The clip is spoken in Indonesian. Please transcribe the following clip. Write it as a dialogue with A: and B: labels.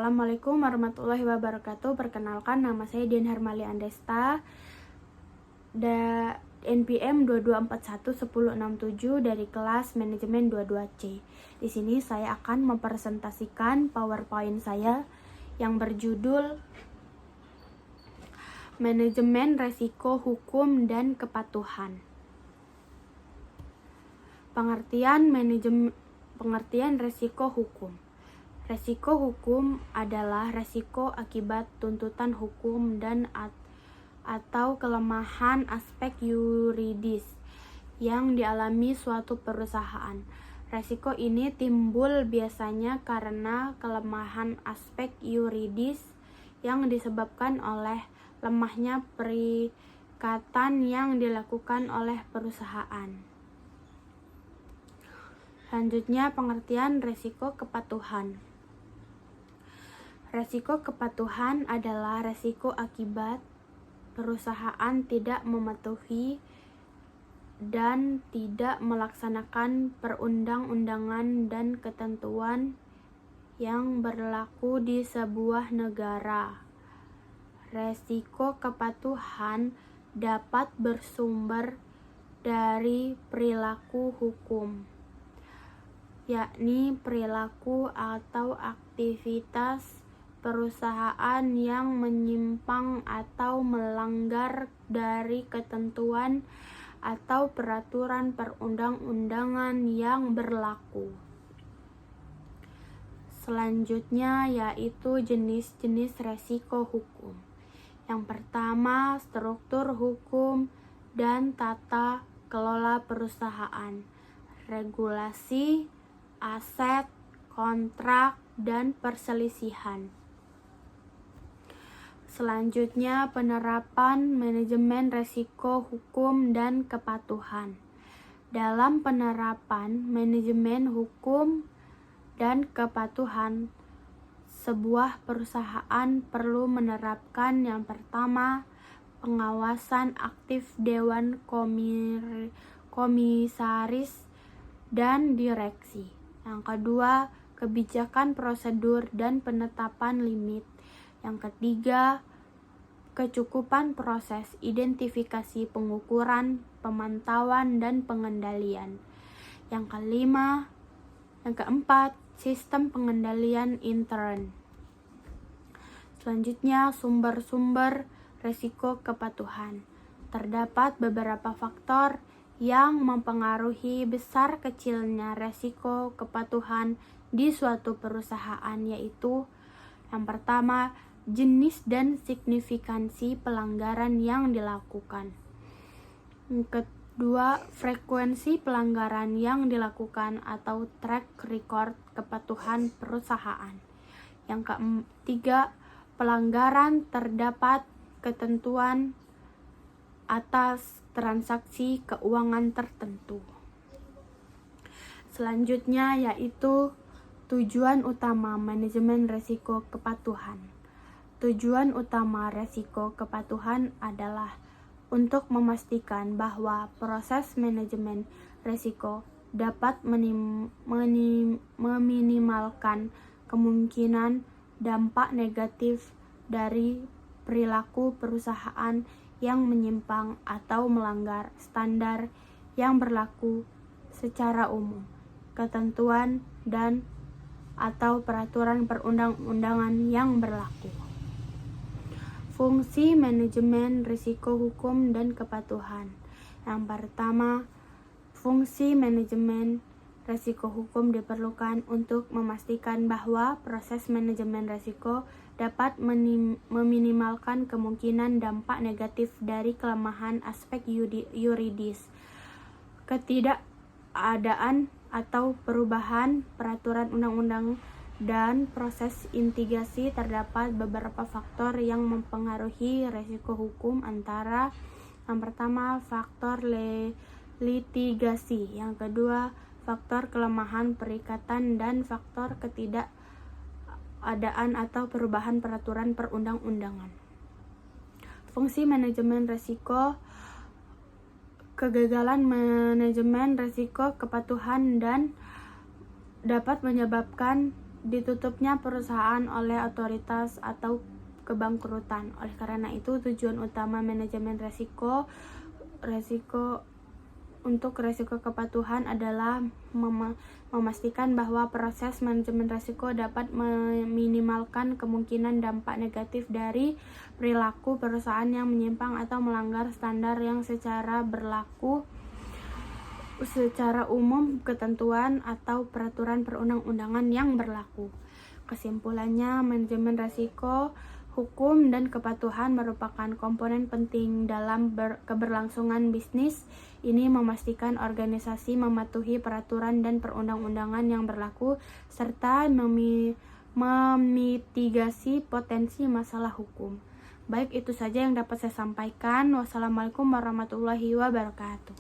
A: Assalamualaikum warahmatullahi wabarakatuh. Perkenalkan, nama saya Dian Hermali Andesta, NPM 22411067 dari kelas Manajemen 22C. Di sini saya akan mempresentasikan PowerPoint saya yang berjudul Manajemen Resiko Hukum dan Kepatuhan. Pengertian resiko hukum. Resiko hukum adalah resiko akibat tuntutan hukum dan atau kelemahan aspek yuridis yang dialami suatu perusahaan. Resiko ini timbul biasanya karena kelemahan aspek yuridis yang disebabkan oleh lemahnya perikatan yang dilakukan oleh perusahaan. Selanjutnya, pengertian resiko kepatuhan. Resiko kepatuhan adalah resiko akibat perusahaan tidak mematuhi dan tidak melaksanakan perundang-undangan dan ketentuan yang berlaku di sebuah negara. Resiko kepatuhan dapat bersumber dari perilaku hukum, yakni perilaku atau aktivitas perusahaan yang menyimpang atau melanggar dari ketentuan atau peraturan perundang-undangan yang berlaku. Selanjutnya yaitu jenis-jenis resiko hukum. Yang pertama, struktur hukum dan tata kelola perusahaan, regulasi, aset, kontrak, dan perselisihan. Selanjutnya, penerapan manajemen resiko hukum dan kepatuhan. Dalam penerapan manajemen hukum dan kepatuhan, sebuah perusahaan perlu menerapkan yang pertama, pengawasan aktif dewan komisaris dan direksi. Yang kedua, kebijakan prosedur dan penetapan limit. Yang ketiga, kecukupan proses identifikasi, pengukuran, pemantauan, dan pengendalian. Yang keempat, sistem pengendalian intern. Selanjutnya, sumber-sumber resiko kepatuhan. Terdapat beberapa faktor yang mempengaruhi besar kecilnya resiko kepatuhan di suatu perusahaan, yaitu yang pertama, jenis dan signifikansi pelanggaran yang dilakukan. Yang kedua, frekuensi pelanggaran yang dilakukan atau track record kepatuhan perusahaan. Yang ketiga, pelanggaran terdapat ketentuan atas transaksi keuangan tertentu. Selanjutnya yaitu tujuan utama manajemen resiko kepatuhan. Tujuan utama resiko kepatuhan adalah untuk memastikan bahwa proses manajemen resiko dapat meminimalkan kemungkinan dampak negatif dari perilaku perusahaan yang menyimpang atau melanggar standar yang berlaku secara umum, ketentuan dan atau peraturan perundang-undangan yang berlaku. Fungsi manajemen risiko hukum dan kepatuhan. Yang pertama, fungsi manajemen risiko hukum diperlukan untuk memastikan bahwa proses manajemen risiko dapat meminimalkan kemungkinan dampak negatif dari kelemahan aspek yuridis, ketidakadaan atau perubahan peraturan undang-undang dan proses litigasi. Terdapat beberapa faktor yang mempengaruhi resiko hukum, antara yang pertama faktor litigasi, yang kedua faktor kelemahan perikatan, dan faktor ketidakadaan atau perubahan peraturan perundang-undangan. Fungsi manajemen resiko. Kegagalan manajemen resiko kepatuhan dan dapat menyebabkan ditutupnya perusahaan oleh otoritas atau kebangkrutan. Oleh karena itu, tujuan utama manajemen resiko untuk resiko kepatuhan adalah memastikan bahwa proses manajemen resiko dapat meminimalkan kemungkinan dampak negatif dari perilaku perusahaan yang menyimpang atau melanggar standar yang secara umum, ketentuan atau peraturan perundang-undangan yang berlaku. Kesimpulannya, manajemen risiko, hukum, dan kepatuhan merupakan komponen penting dalam keberlangsungan bisnis. Ini memastikan organisasi mematuhi peraturan dan perundang-undangan yang berlaku serta memitigasi potensi masalah hukum. Baik, itu saja yang dapat saya sampaikan. Wassalamualaikum warahmatullahi wabarakatuh.